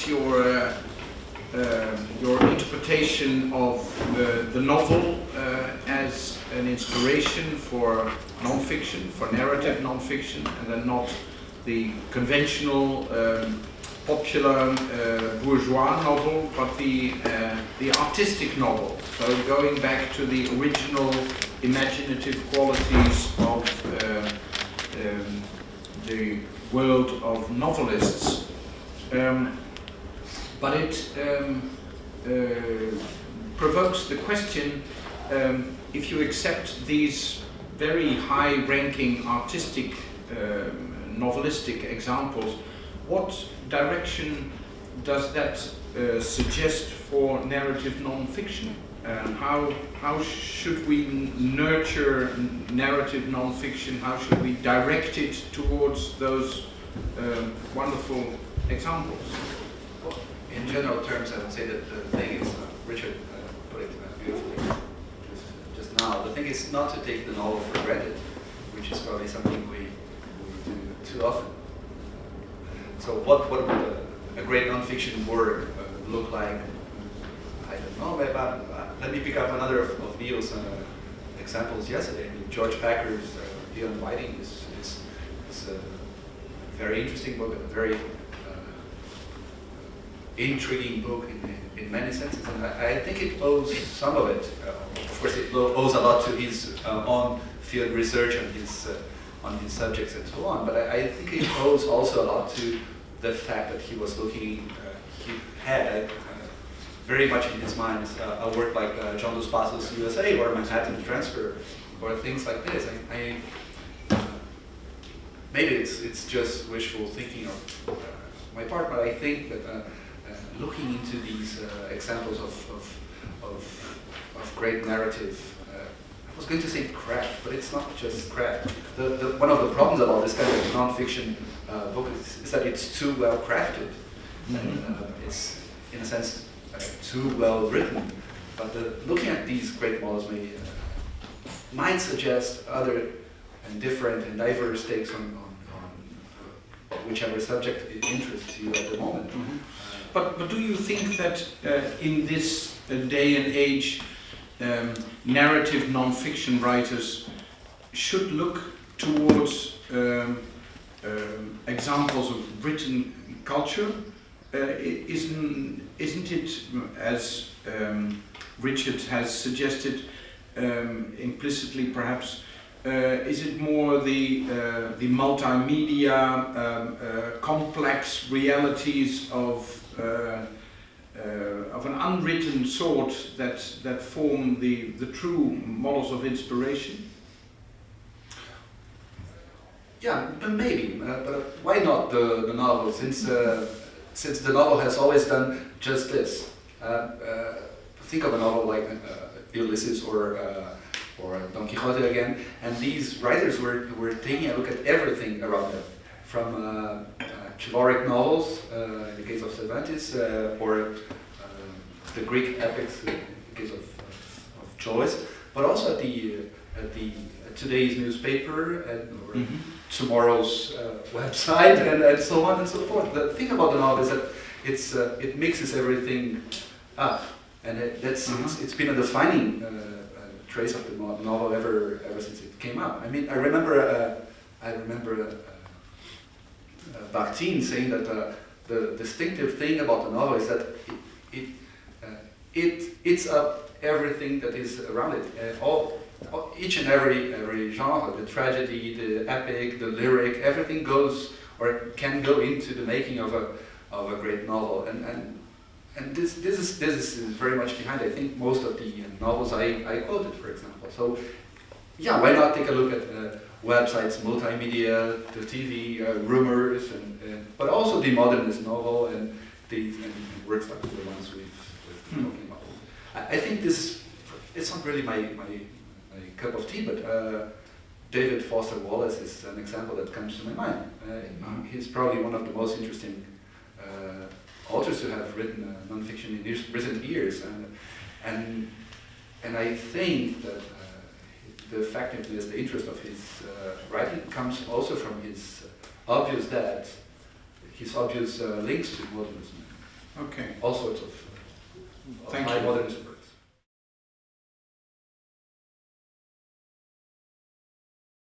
your interpretation of the novel as an inspiration for non-fiction, for narrative non-fiction, and then not the conventional popular bourgeois novel, but the artistic novel. So going back to the original imaginative qualities of the world of novelists. But it provokes the question, if you accept these very high-ranking artistic novelistic examples, what direction does that suggest for narrative non-fiction? How should we nurture narrative non-fiction? How should we direct it towards those wonderful examples? Well, in general terms, I would say that the thing is, Richard put it beautifully just now, the thing is not to take the novel for granted, which is probably something we do too often. So what would a great non-fiction work look like? I don't know, let me pick up another of Neil's examples yesterday. I mean, George Packer's Beyond Whiting is a very interesting book, a very intriguing book in many senses, and I think it owes some of it. Of course, it owes a lot to his own field research on his subjects and so on, but I think it owes also a lot to the fact that he was looking, he had very much in his mind a work like John Dos Passos USA or Manhattan Transfer or things like this. Maybe it's just wishful thinking of my part, but I think that looking into these examples of great narrative, I was going to say craft, but it's not just craft. One of the problems about this kind of non-fiction book is that it's too well crafted. It's, in a sense, too well written. But looking at these great models might suggest other and different and diverse takes on whichever subject interests you at the moment. But do you think that in this day and age, narrative non-fiction writers should look towards examples of written culture? Isn't it, as Richard has suggested, implicitly perhaps, is it more the multimedia, complex realities of an unwritten sort that form the true models of inspiration? Yeah, maybe, but why not the novel? Since the novel has always done just this. Think of a novel like Ulysses or Don Quixote again, and these writers were taking a look at everything around them, from chivalric novels, in the case of Cervantes, or the Greek epics, in the case of Joyce, but also at today's newspaper or tomorrow's website, and so on and so forth. The thing about the novel is that it mixes everything up, and it's been a defining trace of the novel ever since it came out. I mean, I remember Bakhtin saying that the distinctive thing about the novel is that it's up everything that is around it. Each and every genre, the tragedy, the epic, the lyric, everything goes or can go into the making of a great novel, and this is very much behind, I think, most of the novels I quoted, for example. So yeah, why not take a look at websites, multimedia, the TV, rumors, but also the modernist novel and works like the ones we've been talking about. I think it's not really my cup of tea, but David Foster Wallace is an example that comes to my mind. He's probably one of the most interesting authors who have written non-fiction in recent years, and I think that the effectiveness, the interest of his writing comes also from his obvious links to modernism. Okay. all sorts of Thank high you. modern